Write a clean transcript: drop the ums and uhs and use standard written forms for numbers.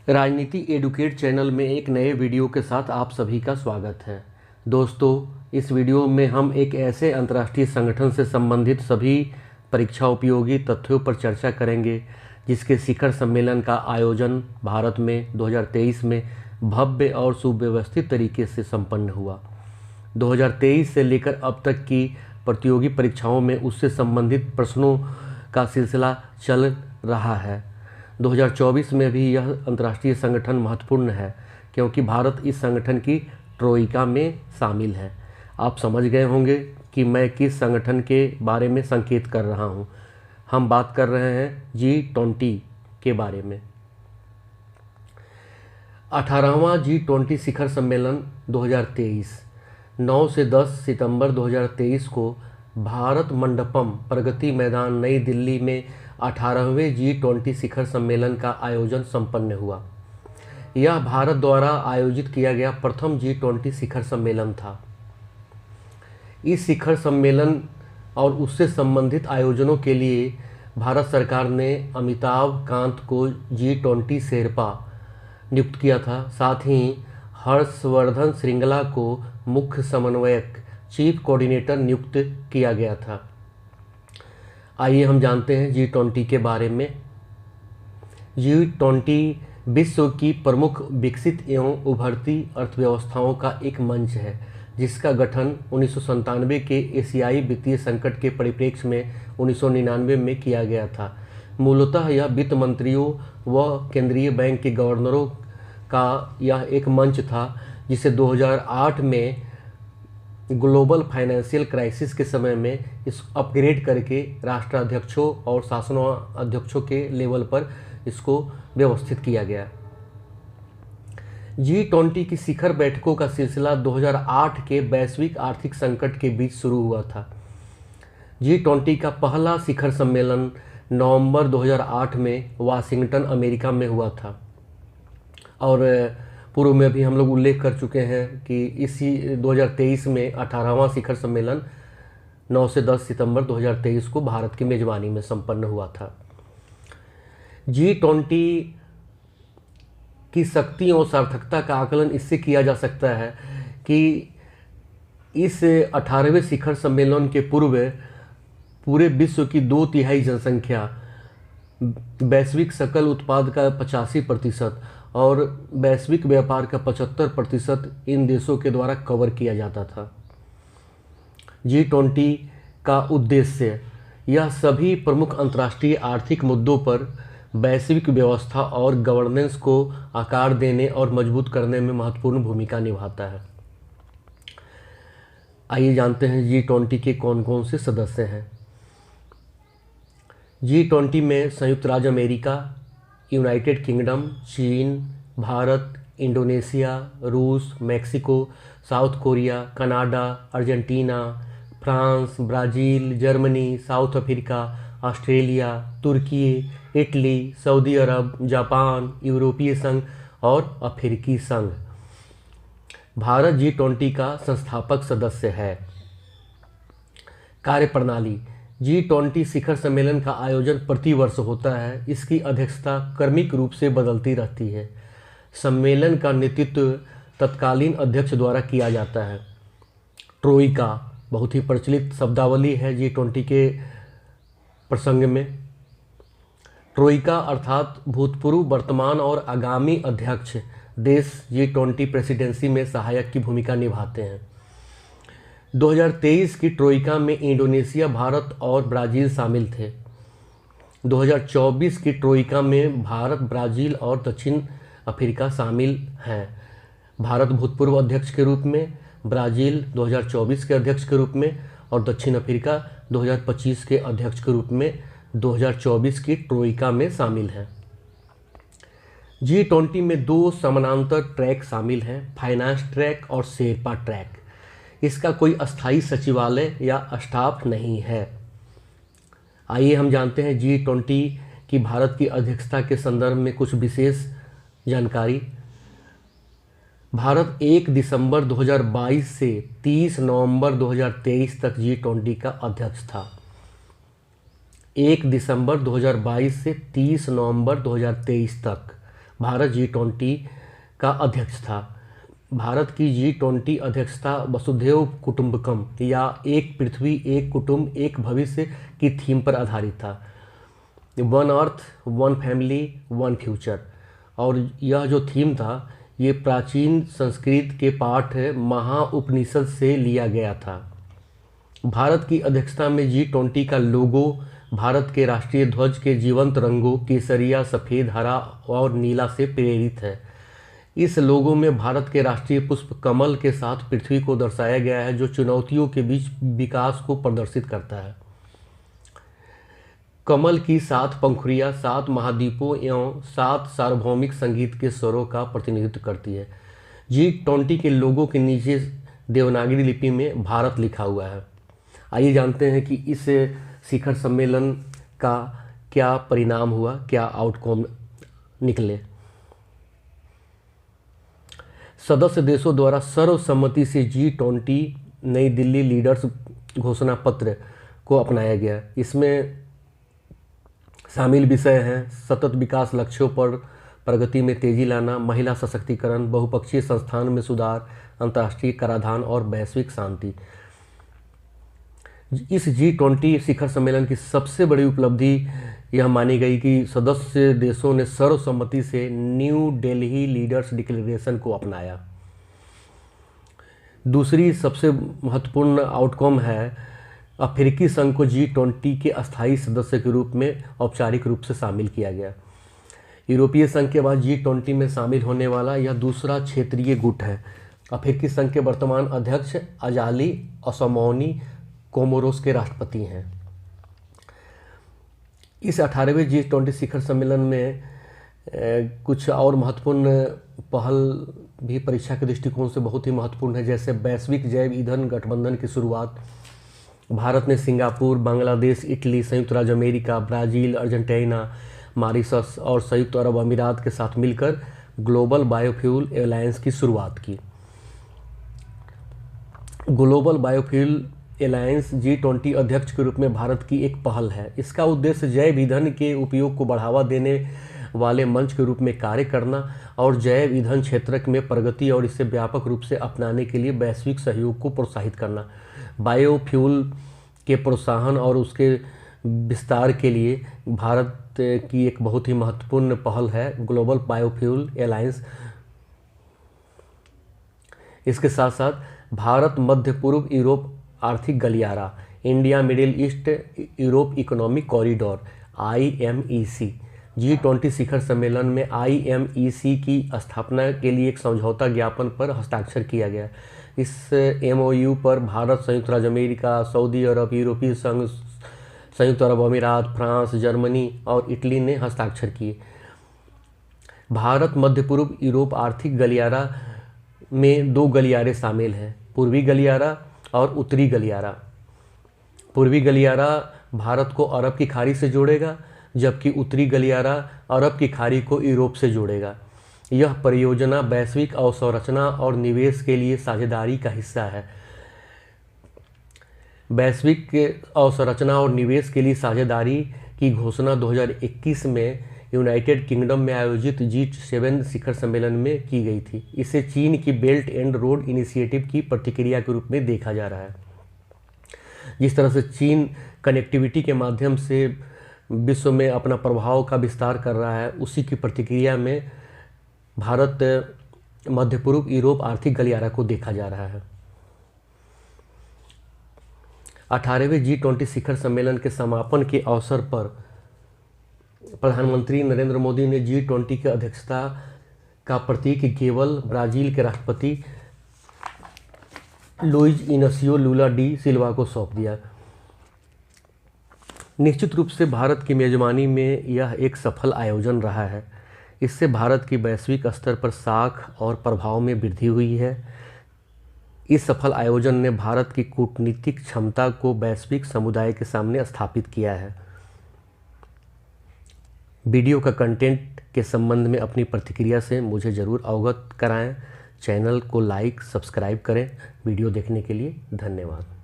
राजनीति educate channel में एक नए वीडियो के साथ आप सभी का स्वागत है। दोस्तों, इस वीडियो में हम एक ऐसे अंतर्राष्ट्रीय संगठन से संबंधित सभी परीक्षा उपयोगी तथ्यों पर चर्चा करेंगे जिसके शिखर सम्मेलन का आयोजन भारत में 2023 में भव्य और सुव्यवस्थित तरीके से संपन्न हुआ। 2023 से लेकर अब तक की प्रतियोगी परीक्षाओं में उससे संबंधित प्रश्नों का सिलसिला चल रहा है। 2024 में भी यह अंतर्राष्ट्रीय संगठन महत्वपूर्ण है क्योंकि भारत इस संगठन की ट्रोइका में शामिल है। आप समझ गए होंगे कि मैं किस संगठन के बारे में संकेत कर रहा हूं। हम बात कर रहे हैं G20 के बारे में। 18वां G20 शिखर सम्मेलन 2023 9 से 10 सितंबर 2023 को भारत मंडपम प्रगति मैदान नई दिल्ली में 18वें G20 शिखर सम्मेलन का आयोजन संपन्न हुआ। यह भारत द्वारा आयोजित किया गया प्रथम G20 शिखर सम्मेलन था। इस शिखर सम्मेलन और उससे संबंधित आयोजनों के लिए भारत सरकार ने अमिताभ कांत को G20 शेरपा नियुक्त किया था। साथ ही हर्षवर्धन श्रृंगला को मुख्य समन्वयक चीफ कोऑर्डिनेटर नियुक्त किया गया था। आइए हम जानते हैं G20 के बारे में। G20 विश्व की प्रमुख विकसित एवं उभरती अर्थव्यवस्थाओं का एक मंच है जिसका गठन 1997 के एशियाई वित्तीय संकट के परिप्रेक्ष्य में 1999 में किया गया था। मूलतः यह वित्त मंत्रियों व केंद्रीय बैंक के गवर्नरों का यह एक मंच था जिसे 2008 में ग्लोबल फाइनेंशियल क्राइसिस के समय में इस अपग्रेड करके राष्ट्राध्यक्षों और शासनाध्यक्षों के लेवल पर इसको व्यवस्थित किया गया। G20 की शिखर बैठकों का सिलसिला 2008 के वैश्विक आर्थिक संकट के बीच शुरू हुआ था। G20 का पहला शिखर सम्मेलन नवंबर 2008 में वाशिंगटन अमेरिका में हुआ था और पूर्व में भी हम लोग उल्लेख कर चुके हैं कि इसी 2023 में 18वां शिखर सम्मेलन 9 से 10 सितंबर 2023 को भारत की मेज़बानी में संपन्न हुआ था। G20 की शक्ति और सार्थकता का आकलन इससे किया जा सकता है कि इस 18वें शिखर सम्मेलन के पूर्व पूरे विश्व की 2/3 जनसंख्या, वैश्विक सकल उत्पाद का 85% और वैश्विक व्यापार का 75% इन देशों के द्वारा कवर किया जाता था। G20 का उद्देश्य यह सभी प्रमुख अंतर्राष्ट्रीय आर्थिक मुद्दों पर वैश्विक व्यवस्था और गवर्नेंस को आकार देने और मजबूत करने में महत्वपूर्ण भूमिका निभाता है। आइए जानते हैं G20 के कौन कौन से सदस्य हैं। G20 में संयुक्त राज्य अमेरिका, यूनाइटेड किंगडम, चीन, भारत, इंडोनेशिया, रूस, Mexico, South Korea, Canada, Argentina, France, Brazil, Germany, South Africa, Australia, तुर्की, इटली, सऊदी अरब, जापान, यूरोपीय संघ और अफ्रीकी संघ। भारत G20 का संस्थापक सदस्य है। कार्यप्रणाली। G20 शिखर सम्मेलन का आयोजन प्रति वर्ष होता है। इसकी अध्यक्षता क्रमिक रूप से बदलती रहती है। सम्मेलन का नेतृत्व तत्कालीन अध्यक्ष द्वारा किया जाता है। ट्रोइका बहुत ही प्रचलित शब्दावली है G20 के प्रसंग में। ट्रोइका अर्थात भूतपूर्व, वर्तमान और आगामी अध्यक्ष देश G20 प्रेसिडेंसी में सहायक की भूमिका निभाते हैं। 2023 की ट्रोइका में इंडोनेशिया, भारत और ब्राज़ील शामिल थे। 2024 की ट्रोइका में भारत, ब्राज़ील और दक्षिण अफ्रीका शामिल हैं। भारत भूतपूर्व अध्यक्ष के रूप में, ब्राज़ील 2024 के अध्यक्ष के रूप में और दक्षिण अफ्रीका 2025 के अध्यक्ष के रूप में 2024 की ट्रोइका में शामिल हैं। G20 में 2 समानांतर ट्रैक शामिल हैं, फाइनेंस ट्रैक और शेरपा ट्रैक। इसका कोई अस्थायी सचिवालय या स्टाफ नहीं है। आइए हम जानते हैं G20 की भारत की अध्यक्षता के संदर्भ में कुछ विशेष जानकारी। भारत 1 दिसंबर 2022 से 30 नवंबर 2023 तक G20 का अध्यक्ष था। 1 दिसंबर 2022 से 30 नवंबर 2023 तक भारत G20 का अध्यक्ष था। भारत की G20 अध्यक्षता वसुधैव कुटुंबकम या एक पृथ्वी एक कुटुंब एक भविष्य की थीम पर आधारित था। One earth one family one future. और यह जो थीम था ये प्राचीन संस्कृत के पाठ महाउपनिषद से लिया गया था। भारत की अध्यक्षता में G20 का लोगो भारत के राष्ट्रीय ध्वज के जीवंत रंगों केसरिया, सफ़ेद, हरा और नीला से प्रेरित है। इस लोगो में भारत के राष्ट्रीय पुष्प कमल के साथ पृथ्वी को दर्शाया गया है, जो चुनौतियों के बीच विकास को प्रदर्शित करता है। कमल की 7 पंखुड़ियाँ 7 महाद्वीपों एवं 7 सार्वभौमिक संगीत के स्वरों का प्रतिनिधित्व करती है। G20 के लोगों के नीचे देवनागरी लिपि में भारत लिखा हुआ है। आइए जानते हैं कि इस शिखर सम्मेलन का क्या परिणाम हुआ, क्या आउटकम निकले। सदस्य देशों द्वारा सर्वसम्मति से G20 नई दिल्ली लीडर्स घोषणा पत्र को अपनाया गया। इसमें शामिल विषय हैं सतत विकास लक्ष्यों पर प्रगति में तेजी लाना, महिला सशक्तिकरण, बहुपक्षीय संस्थान में सुधार, अंतर्राष्ट्रीय कराधान और वैश्विक शांति। इस G20 शिखर सम्मेलन की सबसे बड़ी उपलब्धि यह मानी गई कि सदस्य देशों ने सर्वसम्मति से न्यू दिल्ली लीडर्स डिक्लेरेशन को अपनाया। दूसरी सबसे महत्वपूर्ण आउटकम है अफ्रीकी संघ को G20 के अस्थायी सदस्य के रूप में औपचारिक रूप से शामिल किया गया। यूरोपीय संघ के बाद G20 में शामिल होने वाला यह दूसरा क्षेत्रीय गुट है। अफ्रीकी संघ के वर्तमान अध्यक्ष अजाली असमौनी कोमोरोस के राष्ट्रपति हैं। इस 18वें G20 शिखर सम्मेलन में कुछ और महत्वपूर्ण पहल भी परीक्षा के दृष्टिकोण से बहुत ही महत्वपूर्ण है, जैसे वैश्विक जैव ईंधन गठबंधन की शुरुआत। भारत ने सिंगापुर, बांग्लादेश, इटली, संयुक्त राज्य अमेरिका, ब्राज़ील, अर्जेंटीना, मॉरिशस और संयुक्त अरब अमीरात के साथ मिलकर ग्लोबल बायोफ्यूल एलायंस की शुरुआत की। ग्लोबल बायोफ्यूल एलायंस G20 अध्यक्ष के रूप में भारत की एक पहल है। इसका उद्देश्य जैव ईंधन के उपयोग को बढ़ावा देने वाले मंच के रूप में कार्य करना और जैव ईंधन क्षेत्र में प्रगति और इसे व्यापक रूप से अपनाने के लिए वैश्विक सहयोग को प्रोत्साहित करना। बायोफ्यूल के प्रोत्साहन और उसके विस्तार के लिए भारत की एक बहुत ही महत्वपूर्ण पहल है ग्लोबल बायोफ्यूल एलायंस। इसके साथ साथ भारत मध्य पूर्व यूरोप आर्थिक गलियारा, India middle east Europe economic corridor IMEC, G20 शिखर सम्मेलन में IMEC की स्थापना के लिए एक समझौता ज्ञापन पर हस्ताक्षर किया गया। इस MOU पर भारत, संयुक्त राज्य अमेरिका, सऊदी अरब, यूरोपीय संघ, संयुक्त अरब अमीरात, फ्रांस, जर्मनी और इटली ने हस्ताक्षर किए। भारत मध्य पूर्व यूरोप आर्थिक गलियारा में 2 गलियारे शामिल हैं, पूर्वी गलियारा और उत्तरी गलियारा। पूर्वी गलियारा भारत को अरब की खाड़ी से जोड़ेगा, जबकि उत्तरी गलियारा अरब की खाड़ी को यूरोप से जोड़ेगा। यह परियोजना वैश्विक अवसंरचना और निवेश के लिए साझेदारी का हिस्सा है। वैश्विक अवसंरचना और निवेश के लिए साझेदारी की घोषणा 2021 में यूनाइटेड किंगडम में आयोजित G7 शिखर सम्मेलन में की गई थी। इसे चीन की बेल्ट एंड रोड इनिशिएटिव की प्रतिक्रिया के रूप में देखा जा रहा है। जिस तरह से चीन कनेक्टिविटी के माध्यम से विश्व में अपना प्रभाव का विस्तार कर रहा है, उसी की प्रतिक्रिया में भारत मध्य पूर्व यूरोप आर्थिक गलियारा को देखा जा रहा है। 18वें G20 शिखर सम्मेलन के समापन के अवसर पर प्रधानमंत्री नरेंद्र मोदी ने G20 की अध्यक्षता का प्रतीक केवल ब्राज़ील के राष्ट्रपति लुइज इनासियो लुला डी सिल्वा को सौंप दिया। निश्चित रूप से भारत की मेजबानी में यह एक सफल आयोजन रहा है। इससे भारत की वैश्विक स्तर पर साख और प्रभाव में वृद्धि हुई है। इस सफल आयोजन ने भारत की कूटनीतिक क्षमता को वैश्विक समुदाय के सामने स्थापित किया है। वीडियो का कंटेंट के संबंध में अपनी प्रतिक्रिया से मुझे ज़रूर अवगत कराएं। चैनल को लाइक, सब्सक्राइब करें। वीडियो देखने के लिए धन्यवाद।